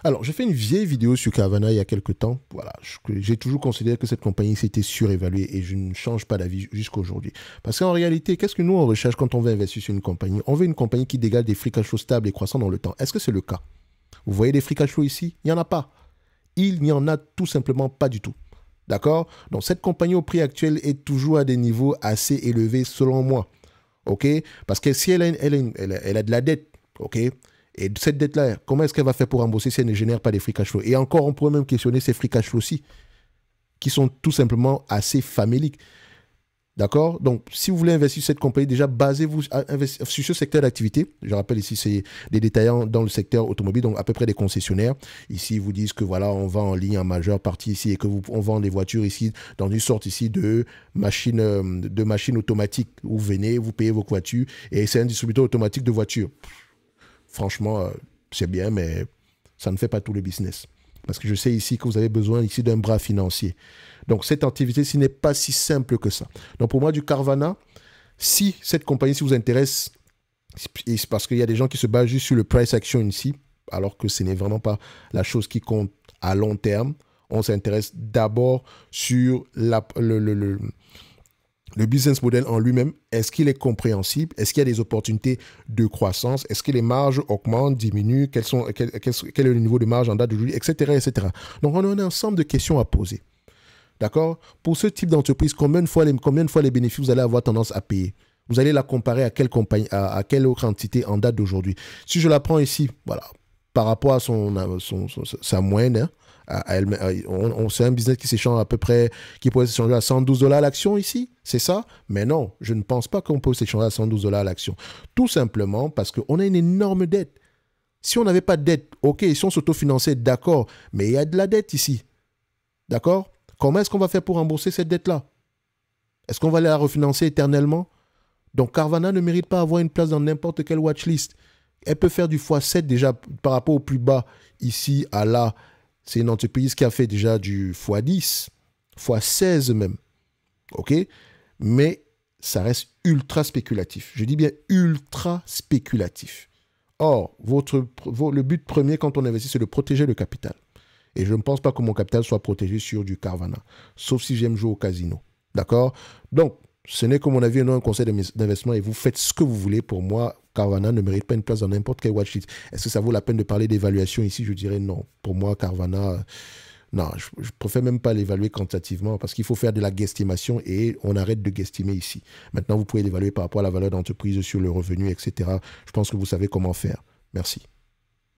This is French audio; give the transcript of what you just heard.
Alors, j'ai fait une vieille vidéo sur Carvana il y a quelques temps. Voilà, j'ai toujours considéré que cette compagnie s'était surévaluée et je ne change pas d'avis jusqu'à aujourd'hui. Parce qu'en réalité, qu'est-ce que nous on recherche quand on veut investir sur une compagnie? On veut une compagnie qui dégage des free cash flow stables et croissants dans le temps. Est-ce que c'est le cas? Vous voyez des free cash flow ici? Il n'y en a pas. Il n'y en a tout simplement pas du tout. D'accord? Donc, cette compagnie au prix actuel est toujours à des niveaux assez élevés selon moi. OK? Parce que si elle a de la dette, OK? Et cette dette-là, comment est-ce qu'elle va faire pour rembourser si elle ne génère pas des free cash flow? Et encore, on pourrait même questionner ces free cash flow aussi, qui sont tout simplement assez faméliques. D'accord? Donc, si vous voulez investir sur cette compagnie, déjà, basez-vous sur ce secteur d'activité. Je rappelle ici, c'est des détaillants dans le secteur automobile, donc à peu près des concessionnaires. Ici, ils vous disent que voilà, on vend en ligne en majeure partie ici et que on vend des voitures ici dans une sorte ici de machine automatique. Vous venez, vous payez vos voitures et c'est un distributeur automatique de voitures. Franchement, c'est bien, mais ça ne fait pas tout le business. Parce que je sais ici que vous avez besoin ici d'un bras financier. Donc, cette activité-ci n'est pas si simple que ça. Donc, pour moi, du Carvana, si cette compagnie si vous intéresse, c'est parce qu'il y a des gens qui se basent juste sur le price action ici, alors que ce n'est vraiment pas la chose qui compte à long terme. On s'intéresse d'abord sur le business model en lui-même. Est-ce qu'il est compréhensible? Est-ce qu'il y a des opportunités de croissance? Est-ce que les marges augmentent, diminuent? Quel est le niveau de marge en date d'aujourd'hui, etc., etc. Donc, on a un ensemble de questions à poser. D'accord? Pour ce type d'entreprise, combien de fois les bénéfices vous allez avoir tendance à payer? Vous allez la comparer à quelle compagnie, à quelle autre entité en date d'aujourd'hui? Si je la prends ici, voilà, par rapport à sa moyenne, hein, c'est un business qui s'échange à peu près, qui pourrait s'échanger à $112 l'action ici, c'est ça? Mais non, je ne pense pas qu'on peut s'échanger à $112 l'action. Tout simplement parce qu'on a une énorme dette. Si on n'avait pas de dette, ok, si on s'autofinançait, d'accord, mais il y a de la dette ici. D'accord? Comment est-ce qu'on va faire pour rembourser cette dette-là? Est-ce qu'on va la refinancer éternellement? Donc Carvana ne mérite pas d'avoir une place dans n'importe quelle watchlist. Elle peut faire du x7 déjà par rapport au plus bas ici à là. C'est une entreprise qui a fait déjà du x10, x16 même. OK? Mais ça reste ultra spéculatif. Je dis bien ultra spéculatif. Or, le but premier quand on investit, c'est de protéger le capital. Et je ne pense pas que mon capital soit protégé sur du Carvana, sauf si j'aime jouer au casino. D'accord? Donc, ce n'est que mon avis et non un conseil d'investissement et vous faites ce que vous voulez. Pour moi, Carvana ne mérite pas une place dans n'importe quel watchlist. Est-ce que ça vaut la peine de parler d'évaluation ici? Je dirais non. Pour moi, Carvana, non, je préfère même pas l'évaluer quantitativement parce qu'il faut faire de la guesstimation et on arrête de guestimer ici. Maintenant, vous pouvez l'évaluer par rapport à la valeur d'entreprise sur le revenu, etc. Je pense que vous savez comment faire. Merci.